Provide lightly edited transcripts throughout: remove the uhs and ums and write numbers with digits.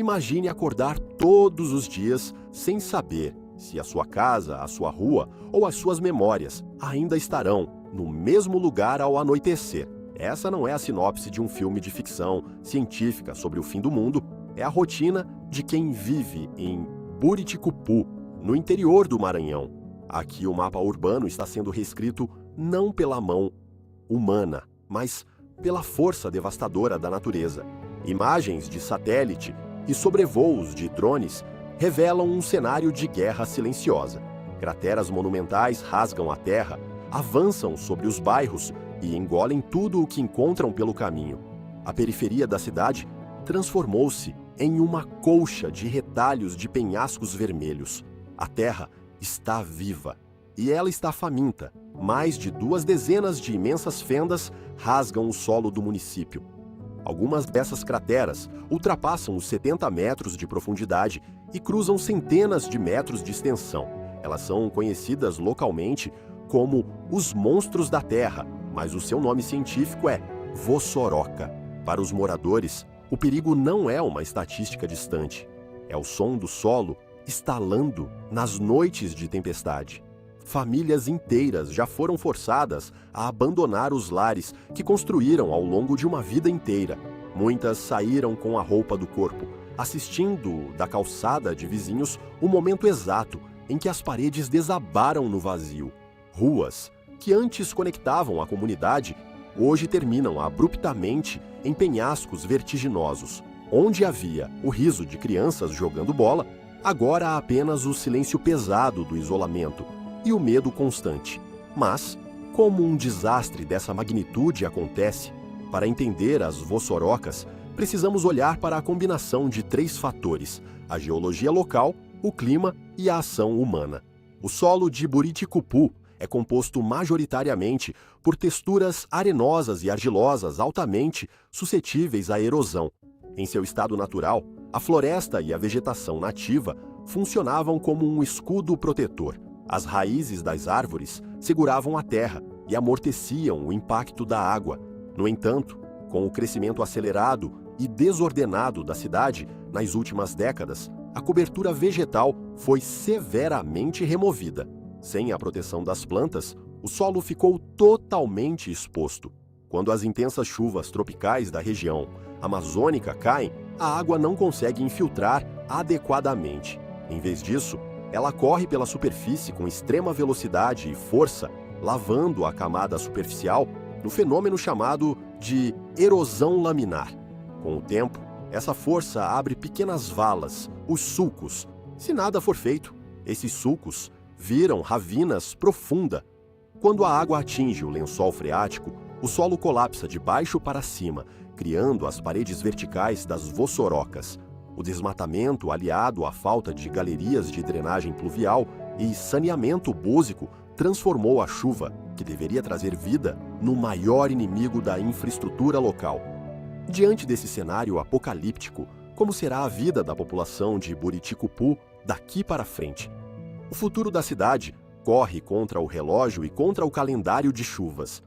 Imagine acordar todos os dias sem saber se a sua casa, a sua rua ou as suas memórias ainda estarão no mesmo lugar ao anoitecer. Essa não é a sinopse de um filme de ficção científica sobre o fim do mundo, é a rotina de quem vive em Buriticupu, no interior do Maranhão. Aqui o mapa urbano está sendo reescrito não pela mão humana, mas pela força devastadora da natureza. Imagens de satélite e sobrevoos de drones revelam um cenário de guerra silenciosa. Crateras monumentais rasgam a terra, avançam sobre os bairros e engolem tudo o que encontram pelo caminho. A periferia da cidade transformou-se em uma colcha de retalhos de penhascos vermelhos. A terra está viva e ela está faminta. Mais de 2 dezenas de imensas fendas rasgam o solo do município. Algumas dessas crateras ultrapassam os 70 metros de profundidade e cruzam centenas de metros de extensão. Elas são conhecidas localmente como os monstros da terra, mas o seu nome científico é Vossoroka. Para os moradores, o perigo não é uma estatística distante. É o som do solo estalando nas noites de tempestade. Famílias inteiras já foram forçadas a abandonar os lares que construíram ao longo de uma vida inteira. Muitas saíram com a roupa do corpo, assistindo da calçada de vizinhos o momento exato em que as paredes desabaram no vazio. Ruas que antes conectavam a comunidade, hoje terminam abruptamente em penhascos vertiginosos. Onde havia o riso de crianças jogando bola, agora há apenas o silêncio pesado do isolamento e o medo constante. Mas, como um desastre dessa magnitude acontece, para entender as Vossorocas, precisamos olhar para a combinação de 3 fatores: a geologia local, o clima e a ação humana. O solo de Buriticupu é composto majoritariamente por texturas arenosas e argilosas altamente suscetíveis à erosão. Em seu estado natural, a floresta e a vegetação nativa funcionavam como um escudo protetor. As raízes das árvores seguravam a terra e amorteciam o impacto da água. No entanto, com o crescimento acelerado e desordenado da cidade nas últimas décadas, a cobertura vegetal foi severamente removida. Sem a proteção das plantas, o solo ficou totalmente exposto. Quando as intensas chuvas tropicais da região amazônica caem, a água não consegue infiltrar adequadamente. Em vez disso, ela corre pela superfície com extrema velocidade e força, lavando a camada superficial no fenômeno chamado de erosão laminar. Com o tempo, essa força abre pequenas valas, os sulcos. Se nada for feito, esses sulcos viram ravinas profundas. Quando a água atinge o lençol freático, o solo colapsa de baixo para cima, criando as paredes verticais das Vossorocas. O desmatamento, aliado à falta de galerias de drenagem pluvial e saneamento básico, transformou a chuva, que deveria trazer vida, no maior inimigo da infraestrutura local. Diante desse cenário apocalíptico, como será a vida da população de Buriticupu daqui para frente? O futuro da cidade corre contra o relógio e contra o calendário de chuvas.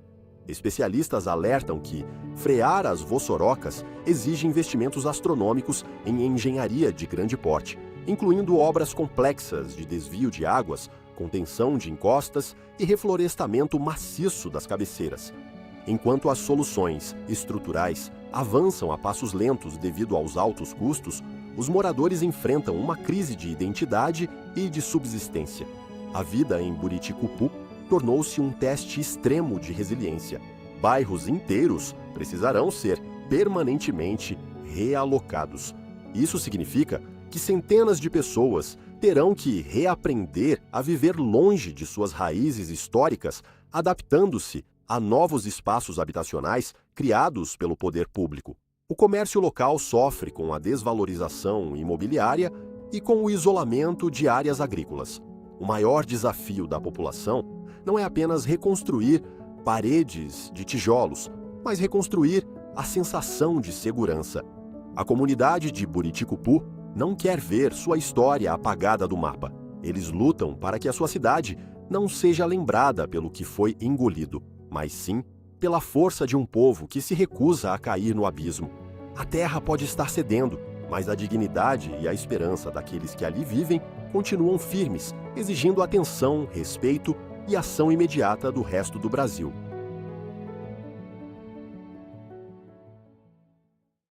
Especialistas alertam que frear as Vossorocas exige investimentos astronômicos em engenharia de grande porte, incluindo obras complexas de desvio de águas, contenção de encostas e reflorestamento maciço das cabeceiras. Enquanto as soluções estruturais avançam a passos lentos devido aos altos custos, os moradores enfrentam uma crise de identidade e de subsistência. A vida em Buriticupu tornou-se um teste extremo de resiliência. Bairros inteiros precisarão ser permanentemente realocados. Isso significa que centenas de pessoas terão que reaprender a viver longe de suas raízes históricas, adaptando-se a novos espaços habitacionais criados pelo poder público. O comércio local sofre com a desvalorização imobiliária e com o isolamento de áreas agrícolas. O maior desafio da população não é apenas reconstruir paredes de tijolos, mas reconstruir a sensação de segurança. A comunidade de Buriticupu não quer ver sua história apagada do mapa. Eles lutam para que a sua cidade não seja lembrada pelo que foi engolido, mas sim pela força de um povo que se recusa a cair no abismo. A terra pode estar cedendo, mas a dignidade e a esperança daqueles que ali vivem continuam firmes, exigindo atenção, respeito e ação imediata do resto do Brasil.